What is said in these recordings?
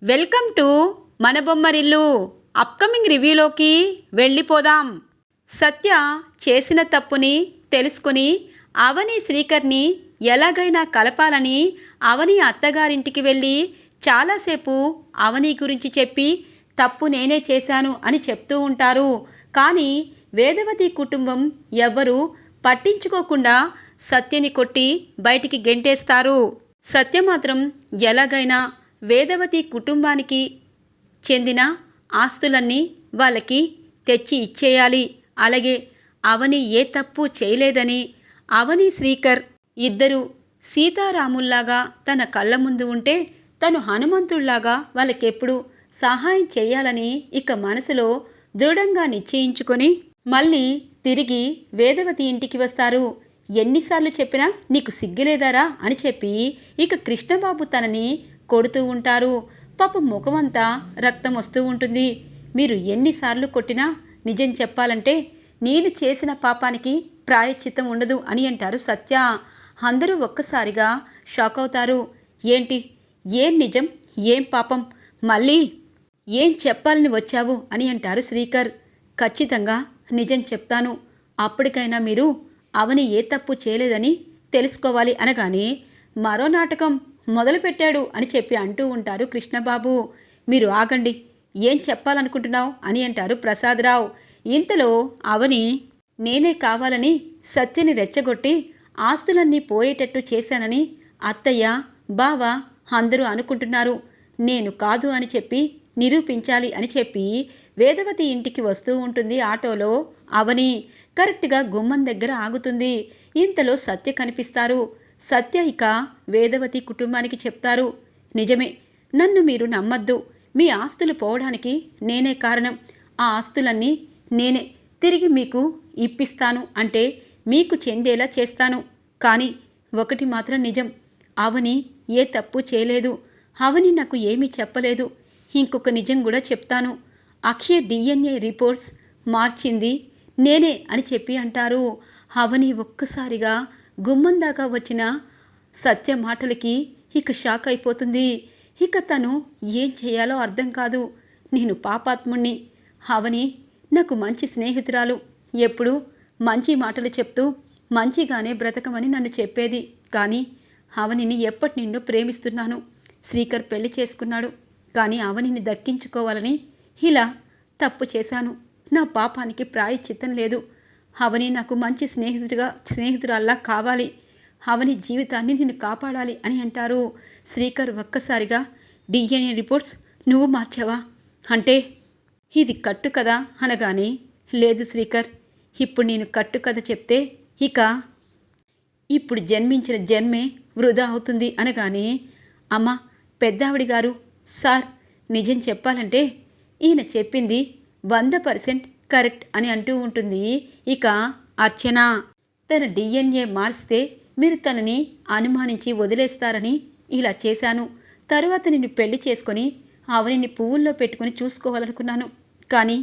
Welcome to మన Bommarillu. Upcoming రివ్యూలోకి వెళ్ళిపోదాం. సత్య చేసిన తప్పుని తెలుసుకుని అవని శ్రీకర్ని ఎలాగైనా కలపాలని అవని అత్తగారింటికి వెళ్ళి చాలాసేపు అవని గురించి చెప్పి తప్పు నేనే చేశాను అని చెప్తూ ఉంటారు. కానీ వేదవతి కుటుంబం ఎవ్వరూ పట్టించుకోకుండా సత్యని కొట్టి బయటికి గెంటేస్తారు. సత్య మాత్రం ఎలాగైనా వేదవతి కుటుంబానికి చెందిన ఆస్తులన్నీ వాళ్ళకి తెచ్చి ఇచ్చేయాలి. అలాగే అవని ఏ తప్పు చేయలేదని అవని శ్రీకర్ ఇద్దరు సీతారాముల్లాగా తన కళ్ళ ముందు ఉంటే తను హనుమంతుల్లాగా వాళ్ళకెప్పుడు సహాయం చేయాలని ఇక మనసులో దృఢంగా నిశ్చయించుకొని మళ్ళీ తిరిగి వేదవతి ఇంటికి వస్తారు. ఎన్నిసార్లు చెప్పినా నీకు సిగ్గులేదారా అని చెప్పి ఇక కృష్ణబాబు తనని కొడుతూ ఉంటారు. పాపం ముఖమంతా రక్తం వస్తూ ఉంటుంది. మీరు ఎన్నిసార్లు కొట్టినా నిజం చెప్పాలంటే నేను చేసిన పాపానికి ప్రాయశ్చిత్తం ఉండదు అని అంటారు సత్య. అందరూ ఒక్కసారిగా షాక్ అవుతారు. ఏంటి, ఏం నిజం, ఏం పాపం, మళ్ళీ ఏం చెప్పాలని వచ్చావు అని అంటారు శ్రీకర్. ఖచ్చితంగా నిజం చెప్తాను, అప్పటికైనా మీరు అవని ఏ తప్పు చేయలేదని తెలుసుకోవాలి అనగానే మరో నాటకం మొదలుపెట్టాడు అని చెప్పి అంటూ ఉంటారు కృష్ణబాబు. మీరు ఆగండి, ఏం చెప్పాలనుకుంటున్నావు అని అంటారు ప్రసాదరావు. ఇంతలో అవని నేనే కావాలని సత్యని రెచ్చగొట్టి ఆస్తులన్నీ పోయేటట్టు చేశానని అత్తయ్య బావ అందరూ అనుకుంటున్నారు. నేను కాదు అని చెప్పి నిరూపించాలి అని చెప్పి వేదవతి ఇంటికి వస్తూ ఉంటుంది ఆటోలో అవని. కరెక్ట్గా గుమ్మం దగ్గర ఆగుతుంది. ఇంతలో సత్య కనిపిస్తారు. సత్య ఇక వేదవతి కుటుంబానికి చెప్తారు, నిజమే, నన్ను మీరు నమ్మద్దు. మీ ఆస్తులు పోవడానికి నేనే కారణం. ఆ ఆస్తులన్నీ నేనే తిరిగి మీకు ఇప్పిస్తాను, అంటే మీకు చెందేలా చేస్తాను. కానీ ఒకటి మాత్రం నిజం, అవని ఏ తప్పు చేయలేదు. అవని నాకు ఏమీ చెప్పలేదు. ఇంకొక నిజం కూడా చెప్తాను, అక్షయ్ DNA రిపోర్ట్స్ మార్చింది నేనే అని చెప్పి అంటారు. అవని ఒక్కసారిగా గుమ్మం దాకా వచ్చిన సత్య మాటలకి ఇక షాక్ అయిపోతుంది. ఇక తను ఏం చేయాలో అర్థం కాదు. నేను పాపాత్ముణ్ణి, అవని నాకు మంచి స్నేహితురాలు, ఎప్పుడూ మంచి మాటలు చెప్తూ మంచిగానే బ్రతకమని నన్ను చెప్పేది. కానీ అవనిని ఎప్పటి నుండో ప్రేమిస్తున్నాను. శ్రీకర్ పెళ్లి చేసుకున్నాడు, కానీ అవనిని దక్కించుకోవాలని ఇలా తప్పు చేశాను. నా పాపానికి ప్రాయశ్చిత్తం లేదు. అవని నాకు మంచి స్నేహితురాల్లా కావాలి. అవని జీవితాన్ని నేను కాపాడాలి అని అంటారు. శ్రీకర్ ఒక్కసారిగా DNA రిపోర్ట్స్ నువ్వు మార్చావా అంటే ఇది కట్టు కదా అనగానే, లేదు శ్రీకర్, ఇప్పుడు నేను కట్టు కథ చెప్తే ఇక ఇప్పుడు జన్మించిన జన్మే వృధా అవుతుంది అనగానే, అమ్మ పెద్దావిడి గారు, సార్ నిజం చెప్పాలంటే ఈయన చెప్పింది 100% కరెక్ట్ అని అంటూ ఉంటుంది ఇక అర్చన. తన DNA మార్చితే మీరు తనని అనుమానించి వదిలేస్తారని ఇలా చేశాను. తరువాత నిన్ను పెళ్లి చేసుకొని అవనిని పువ్వుల్లో పెట్టుకుని చూసుకోవాలనుకున్నాను. కానీ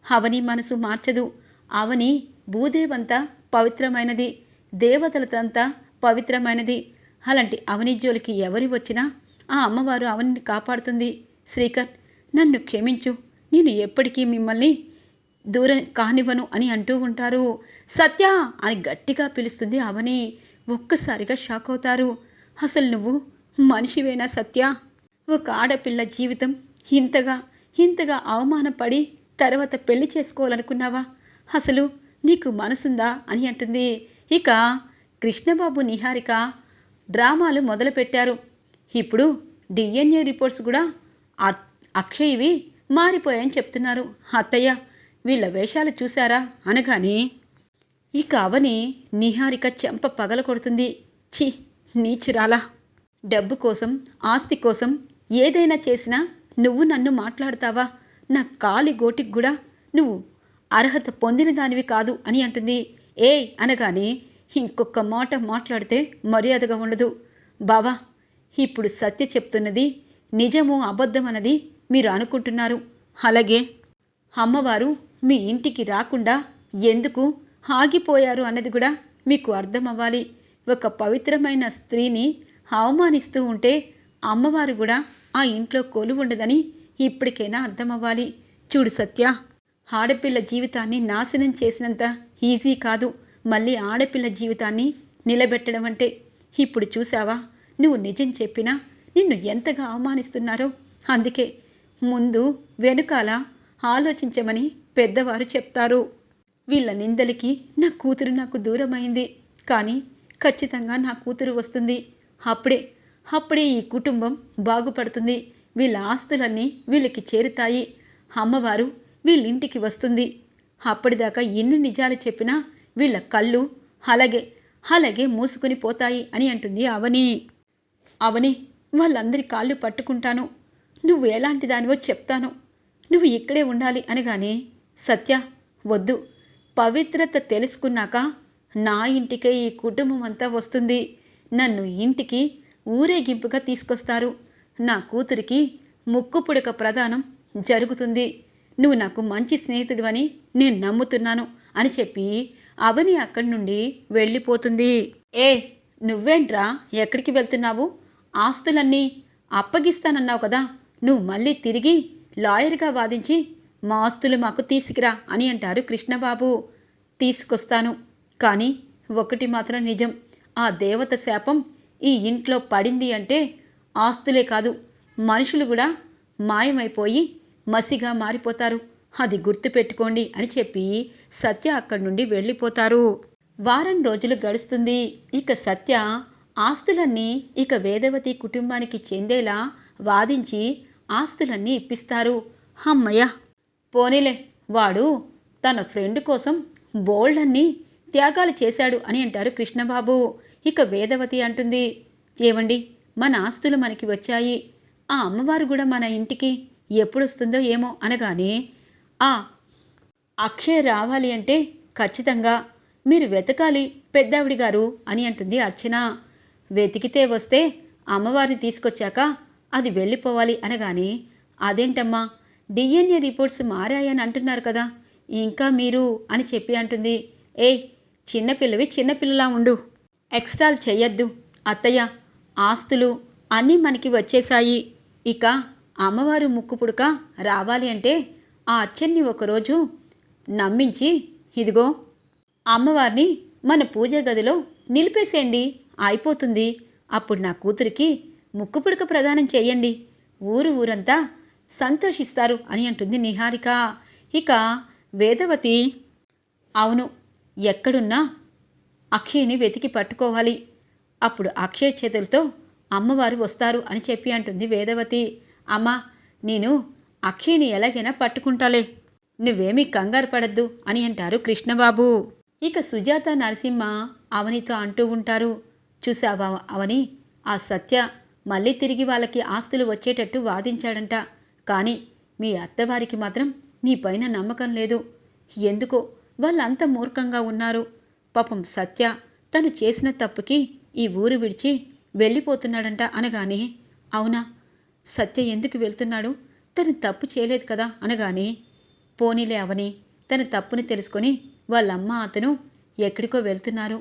అవని మనసు మార్చదు. అవని భూదేవంతా పవిత్రమైనది, దేవతలతంతా పవిత్రమైనది. అలాంటి అవని జోలికి ఎవరి వచ్చినా ఆ అమ్మవారు అవనిని కాపాడుతుంది. శ్రీకర్ నన్ను క్షమించు, నేను ఎప్పటికీ మిమ్మల్ని దూరం కానివ్వను అని అంటూ ఉంటారు. సత్య అని గట్టిగా పిలుస్తుంది అవని. ఒక్కసారిగా షాక్ అవుతారు. అసలు నువ్వు మనిషివేనా సత్య? ఒక ఆడపిల్ల జీవితం ఇంతగా అవమానపడి తర్వాత పెళ్లి చేసుకోవాలనుకున్నావా? అసలు నీకు మనసుందా అని అంటుంది. ఇక కృష్ణబాబు నిహారిక డ్రామాలు మొదలుపెట్టారు. ఇప్పుడు DNA రిపోర్ట్స్ కూడా అక్షయ్వి మారిపోయాయని చెప్తున్నారు. అత్తయ్య వీళ్ళ వేషాలు చూశారా అనగానే ఇక అవని నిహారిక చెంప పగల కొడుతుంది. ఛీ నీచురాలా, డబ్బు కోసం ఆస్తి కోసం ఏదైనా చేసినా నువ్వు నన్ను మాట్లాడతావా? నా కాలి గోటికి కూడా నువ్వు అర్హత పొందిన దానివి కాదు అని అంటుంది. ఏయ్ అనగానే, ఇంకొక మాట మాట్లాడితే మర్యాదగా ఉండదు. బావా, ఇప్పుడు సత్య చెప్తున్నది నిజము అబద్ధం అన్నది మీరు అనుకుంటున్నారు. అలాగే అమ్మవారు మీ ఇంటికి రాకుండా ఎందుకు ఆగిపోయారు అన్నది కూడా మీకు అర్థం అవ్వాలి. ఒక పవిత్రమైన స్త్రీని అవమానిస్తూ ఉంటే అమ్మవారు కూడా ఆ ఇంట్లో కొలువుండదని ఇప్పటికైనా అర్థమవ్వాలి. చూడు సత్య, ఆడపిల్ల జీవితాన్ని నాశనం చేసినంత ఈజీ కాదు మళ్ళీ ఆడపిల్ల జీవితాన్ని నిలబెట్టడం అంటే. ఇప్పుడు చూసావా, నువ్వు నిజం చెప్పినా నిన్ను ఎంతగా అవమానిస్తున్నారో. అందుకే ముందు వెనుకాల ఆలోచించమని పెద్దవారు చెప్తారు. వీళ్ళ నిందలకి నా కూతురు నాకు దూరమైంది, కానీ ఖచ్చితంగా నా కూతురు వస్తుంది. అప్పుడే ఈ కుటుంబం బాగుపడుతుంది. వీళ్ళ ఆస్తులన్నీ వీళ్ళకి చేరుతాయి. అమ్మవారు వీళ్ళింటికి వస్తుంది. అప్పటిదాకా ఎన్ని నిజాలు చెప్పినా వీళ్ళ కళ్ళు అలాగే మూసుకుని పోతాయి అని అంటుంది అవని. వాళ్ళందరి కాళ్ళు పట్టుకుంటాను, నువ్వు ఎలాంటి దానివో చెప్తాను, నువ్వు ఇక్కడే ఉండాలి అనగానే, సత్య వద్దు, పవిత్రత తెలుసుకున్నాక నా ఇంటికే ఈ కుటుంబం అంతా వస్తుంది. నన్ను ఇంటికి ఊరేగింపుగా తీసుకొస్తారు. నా కూతురికి ముక్కు పుడక ప్రదానం జరుగుతుంది. నువ్వు నాకు మంచి స్నేహితుడు అని నేను నమ్ముతున్నాను అని చెప్పి అవని అక్కడి నుండి వెళ్ళిపోతుంది. నువ్వేంట్రా, ఎక్కడికి వెళ్తున్నావు? ఆస్తులన్నీ అప్పగిస్తానన్నావు కదా, నువ్వు మళ్ళీ తిరిగి లాయర్గా వాదించి మా ఆస్తులు మాకు తీసుకురా అని అంటారు కృష్ణబాబు. తీసుకొస్తాను, కానీ ఒకటి మాత్రం నిజం, ఆ దేవత శాపం ఈ ఇంట్లో పడింది అంటే ఆస్తులే కాదు, మనుషులు కూడా మాయమైపోయి మసిగా మారిపోతారు, అది గుర్తుపెట్టుకోండి అని చెప్పి సత్య అక్కడి నుండి వెళ్ళిపోతారు. వారం రోజులు గడుస్తుంది. ఇక సత్య ఆస్తులన్నీ ఇక వేదవతి కుటుంబానికి చెందేలా వాదించి ఆస్తులన్నీ ఇప్పిస్తారు. అమ్మయ్య, పోనీలే, వాడు తన ఫ్రెండ్ కోసం బోల్డన్ని త్యాగాలు చేశాడు అని అంటారు కృష్ణబాబు. ఇక వేదవతి అంటుంది, ఏమండి, మన ఆస్తులు మనకి వచ్చాయి, ఆ అమ్మవారు కూడా మన ఇంటికి ఎప్పుడొస్తుందో ఏమో అనగానే, ఆ అక్షయ్ రావాలి అంటే ఖచ్చితంగా మీరు వెతకాలి పెద్దావిడి గారు అని అంటుంది అర్చన. వెతికితే వస్తే అమ్మవారిని తీసుకొచ్చాక అది వెళ్ళిపోవాలి అనగానే, అదేంటమ్మా, డిఎన్ఏ రిపోర్ట్స్ మారాయని అంటున్నారు కదా, ఇంకా మీరు అని చెప్పి అంటుంది, చిన్నపిల్లవి చిన్నపిల్లలా ఉండు, ఎక్స్ట్రాలు చెయ్యొద్దు అత్తయ్య, ఆస్తులు అన్నీ మనకి వచ్చేశాయి. ఇక అమ్మవారు ముక్కు పుడక రావాలి అంటే ఆ అర్చన్ని ఒకరోజు నమ్మించి ఇదిగో అమ్మవారిని మన పూజ గదిలో నిలిపేసేయండి, అయిపోతుంది. అప్పుడు నా కూతురికి ముక్కు పుడక ప్రదానం చేయండి, ఊరంతా సంతోషిస్తారు అని అంటుంది నిహారిక. ఇక వేదవతి, అవును, ఎక్కడున్నా అక్షయ్ని వెతికి పట్టుకోవాలి, అప్పుడు అక్షయ్ చేతులతో అమ్మవారు వస్తారు అని చెప్పి అంటుంది వేదవతి. అమ్మా, నేను అక్షయ్ని ఎలాగైనా పట్టుకుంటాలే, నువ్వేమీ కంగారు పడద్దు అని అంటారు కృష్ణబాబు. ఇక సుజాత నరసింహ అవనితో అంటూ ఉంటారు, చూసావా అవని, ఆ సత్య మళ్ళీ తిరిగి వాళ్ళకి ఆస్తులు వచ్చేటట్టు వాదించాడంట, కానీ మీ అత్తవారికి మాత్రం నీ పైన నమ్మకం లేదు, ఎందుకో వాళ్ళంత మూర్ఖంగా ఉన్నారు. పాపం సత్య తను చేసిన తప్పుకి ఈ ఊరు విడిచి వెళ్ళిపోతున్నాడంట అనగానే, అవునా, సత్య ఎందుకు వెళ్తున్నాడు, తను తప్పు చేయలేదు కదా అనగానే, పోనీలే అవని, తన తప్పుని తెలుసుకొని వాళ్ళమ్మ అతను ఎక్కడికో వెళ్తున్నారు,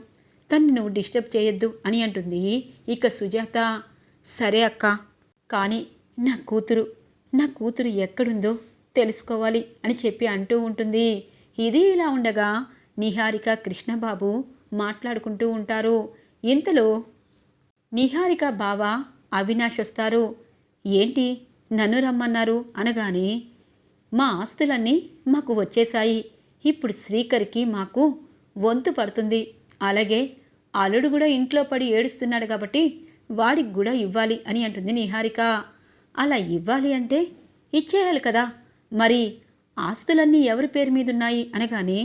తన్ని నువ్వు డిస్టర్బ్ చేయొద్దు అని అంటుంది. ఇక సుజాత, సరే అక్క, కానీ నా కూతురు ఎక్కడుందో తెలుసుకోవాలి అని చెప్పి అంటూ ఉంటుంది. ఇది ఇలా ఉండగా నిహారిక కృష్ణబాబు మాట్లాడుకుంటూ ఉంటారు. ఇంతలో నిహారిక బావ అవినాష్ వస్తారు. ఏంటి నన్ను రమ్మన్నారు అనగానే, మా ఆస్తులన్నీ మాకు వచ్చేశాయి, ఇప్పుడు శ్రీకర్కి మాకు వంతు పడుతుంది, అలాగే అల్లుడు కూడా ఇంట్లో పడి ఏడుస్తున్నాడు కాబట్టి వాడికి కూడా ఇవ్వాలి అని అంటుంది నిహారిక. అలా ఇవ్వాలి అంటే ఇచ్చేయాలి కదా, మరి ఆస్తులన్నీ ఎవరి పేరు మీద ఉన్నాయి అనగానే,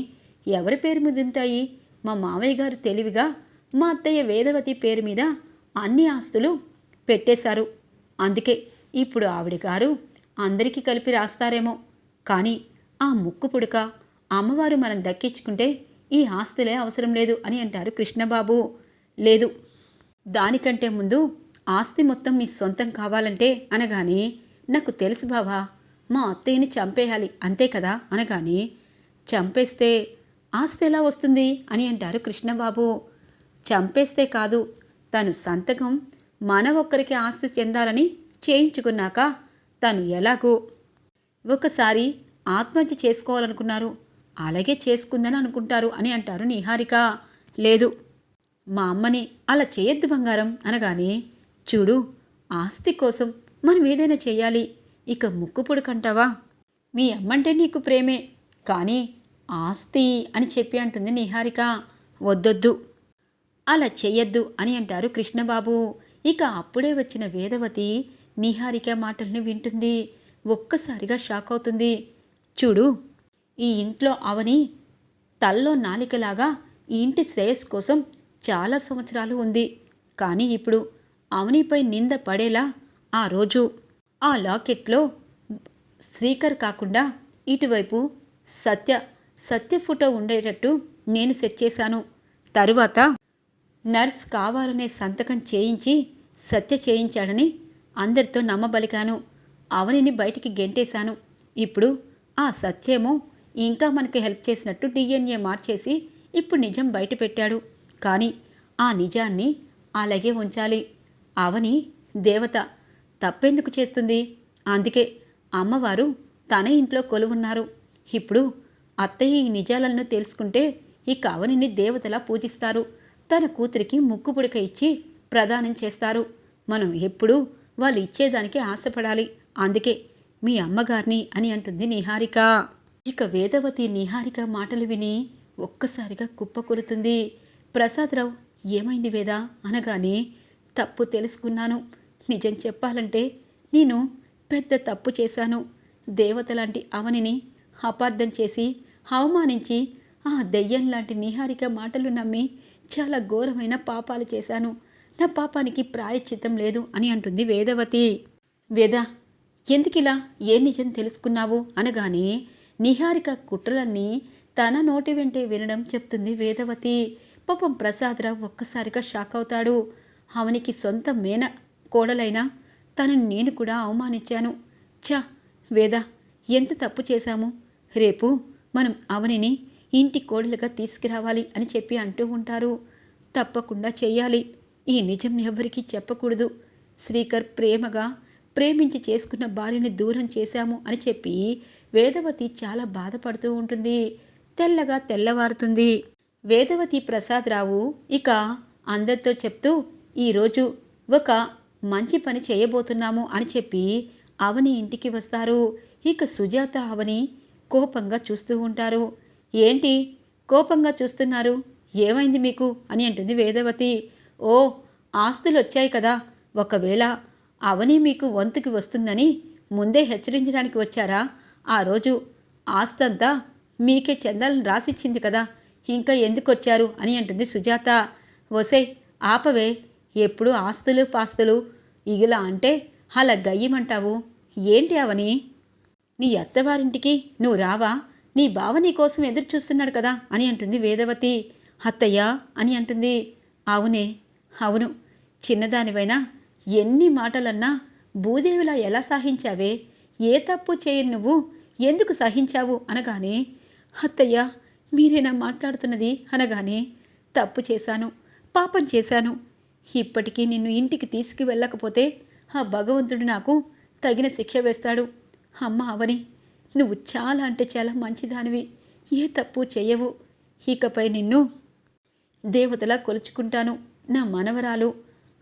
ఎవరి పేరు మీద ఉంటాయి, మా మావయ్య గారు తెలివిగా మా అత్తయ్య వేదవతి పేరు మీద అన్ని ఆస్తులు పెట్టేశారు, అందుకే ఇప్పుడు ఆవిడ గారు అందరికీ కలిపి రాస్తారేమో, కానీ ఆ ముక్కు పుడక అమ్మవారు మనం దక్కించుకుంటే ఈ ఆస్తులే అవసరం లేదు అని అంటారు కృష్ణబాబు. లేదు, దానికంటే ముందు ఆస్తి మొత్తం మీ సొంతం కావాలంటే అనగానే, నాకు తెలుసు బావా, మా అత్తయ్యని చంపేయాలి అంతే కదా అనగానే, చంపేస్తే ఆస్తి ఎలా వస్తుంది అని అంటారు కృష్ణబాబు. చంపేస్తే కాదు, తను సంతకం మన ఒక్కరికి ఆస్తి చెందాలని చేయించుకున్నాక తను ఎలాగో ఒకసారి ఆత్మహత్య చేసుకోవాలనుకున్నారు, అలాగే చేసుకుందని అనుకుంటారు అని అంటారు నిహారిక. లేదు, మా అమ్మని అలా చేయొద్దు బంగారం అనగానే, చూడు, ఆస్తి కోసం మనం ఏదైనా చెయ్యాలి, ఇక ముక్కుపుడుకంటావా? మీ అమ్మంటే నీకు ప్రేమే, కానీ ఆస్తి అని చెప్పి అంటుంది నిహారిక. వద్దొద్దు, అలా చెయ్యొద్దు అని అంటారు కృష్ణబాబు. ఇక అప్పుడే వచ్చిన వేదవతి నిహారిక మాటల్ని వింటుంది. ఒక్కసారిగా షాక్ అవుతుంది. చూడు, ఈ ఇంట్లో అవని తల్లో నాలికలాగా ఈ ఇంటి శ్రేయస్ కోసం చాలా సంవత్సరాలు ఉంది. కానీ ఇప్పుడు అవనిపై నింద పడేలా ఆ రోజు ఆ లాకెట్లో శ్రీకర్ కాకుండా ఇటువైపు సత్య ఫోటో ఉండేటట్టు నేను సెట్ చేశాను. తరువాత నర్స్ కావాలనే సంతకం చేయించి సత్య చేయించాడని అందరితో నమ్మబలికాను. అవనిని బయటికి గెంటేశాను. ఇప్పుడు ఆ సత్యేమో ఇంకా మనకి హెల్ప్ చేసినట్టు DNA మార్చేసి ఇప్పుడు నిజం బయట పెట్టాడు. కానీ ఆ నిజాన్ని అలాగే ఉంచాలి. అవని దేవత, తప్పెందుకు చేస్తుంది? అందుకే అమ్మవారు తన ఇంట్లో కొలువున్నారు. ఇప్పుడు అత్తయ్య ఈ నిజాలను తెలుసుకుంటే ఇక అవనిని దేవతలా పూజిస్తారు. తన కూతురికి ముక్కు పుడక ఇచ్చి ప్రదానం చేస్తారు. మనం ఎప్పుడూ వాళ్ళు ఇచ్చేదానికి ఆశపడాలి. అందుకే మీ అమ్మగారిని అని అంటుంది నిహారిక. ఇక వేదవతి నిహారిక మాటలు విని ఒక్కసారిగా కుప్పకూలుతుంది. ప్రసాదరావు, ఏమైంది వేద అనగానే, తప్పు తెలుసుకున్నాను. నిజం చెప్పాలంటే నేను పెద్ద తప్పు చేశాను. దేవత లాంటి అవనిని అపార్థం చేసి అవమానించి ఆ దెయ్యం లాంటి నిహారిక మాటలు నమ్మి చాలా ఘోరమైన పాపాలు చేశాను. నా పాపానికి ప్రాయశ్చిత్తం లేదు అని అంటుంది వేదవతి. వేద, ఎందుకిలా ఏ నిజం తెలుసుకున్నావు అనగానే నిహారిక కుట్రలన్నీ తన నోటి వెంటే వినడం చెప్తుంది వేదవతి. పాపం ప్రసాదరావు ఒక్కసారిగా షాక్ అవుతాడు. అవనికి సొంత మేన కోడలైనా తనని నేను కూడా అవమానించాను. వేద, ఎంత తప్పు చేశాము. రేపు మనం అవనిని ఇంటి కోడలుగా తీసుకురావాలి అని చెప్పి అంటూ ఉంటారు. తప్పకుండా చెయ్యాలి. ఈ నిజం ఎవరికీ చెప్పకూడదు. శ్రీకర్ ప్రేమగా ప్రేమించి చేసుకున్న భార్యని దూరం చేశాము అని చెప్పి వేదవతి చాలా బాధపడుతూ ఉంటుంది. తెల్లగా తెల్లవారుతుంది. వేదవతి ప్రసాదరావు ఇక అందరితో చెప్తూ ఈరోజు ఒక మంచి పని చేయబోతున్నాము అని చెప్పి అవని ఇంటికి వస్తారు. ఇక సుజాత అవని కోపంగా చూస్తూ ఉంటారు. ఏంటి కోపంగా చూస్తున్నారు? ఏమైంది మీకు అని అంటుంది వేదవతి. ఓ, ఆస్తులు వచ్చాయి కదా, ఒకవేళ అవని మీకు వంతుకి వస్తుందని ముందే హెచ్చరించడానికి వచ్చారా? ఆ రోజు ఆస్తంతా మీకే చందాలను రాసిచ్చింది కదా, ఇంకా ఎందుకు వచ్చారు అని అంటుంది సుజాత. వసే, ఆపవే, ఎప్పుడు ఆస్తులు పాస్తులు ఇగిలా అంటే అలా గయ్యమంటావు ఏంటి అవని? నీ అత్తవారింటికి నువ్వు రావా? నీ బావ నీ కోసం ఎదురు చూస్తున్నాడు కదా అని అంటుంది వేదవతి. అత్తయ్య అని అంటుంది. అవునే, అవును, చిన్నదానివైనా ఎన్ని మాటలన్నా భూదేవిలా ఎలా సహించావే? ఏ తప్పు చేయని నువ్వు ఎందుకు సహించావు అనగానే, అత్తయ్య మీరేనా మాట్లాడుతున్నది అనగానే, తప్పు చేశాను, పాపం చేశాను. ఇప్పటికీ నిన్ను ఇంటికి తీసుకువెళ్ళకపోతే ఆ భగవంతుడు నాకు తగిన శిక్ష వేస్తాడు. అమ్మ అవని, నువ్వు చాలా అంటే చాలా మంచిదానివి, ఏ తప్పు చెయ్యవు. ఇకపై నిన్ను దేవతలా కొలుచుకుంటాను. నా మనవరాలు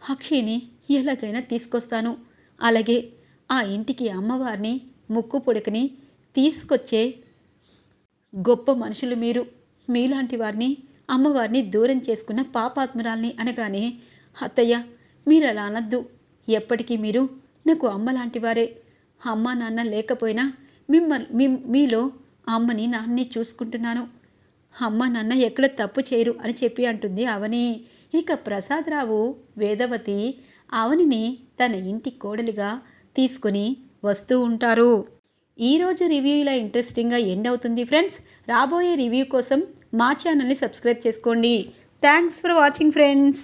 అక్షిని ఎలాగైనా తీసుకొస్తాను. అలాగే ఆ ఇంటికి అమ్మవారిని ముక్కు పొడకని తీసుకొచ్చే గొప్ప మనుషులు మీరు. మీలాంటి వారిని అమ్మవారిని దూరం చేసుకున్న పాపాత్మురాల్ని అనగానే, అత్తయ్య మీరు అలా అనద్దు. ఎప్పటికీ మీరు నాకు అమ్మ లాంటి వారే. అమ్మ నాన్న లేకపోయినా మీలో అమ్మని నాన్నని చూసుకుంటున్నాను. అమ్మ నాన్న ఎక్కడ తప్పు చేయరు అని చెప్పి అంటుంది అవని. ఇక ప్రసాదరావు వేదవతి అవనిని తన ఇంటి కోడలిగా తీసుకుని వస్తూ ఉంటారు. ఈరోజు రివ్యూ ఇలా ఇంట్రెస్టింగ్గా ఎండ్ అవుతుంది ఫ్రెండ్స్. రాబోయే రివ్యూ కోసం మా ఛానల్ని సబ్స్క్రైబ్ చేసుకోండి. Thanks for watching friends.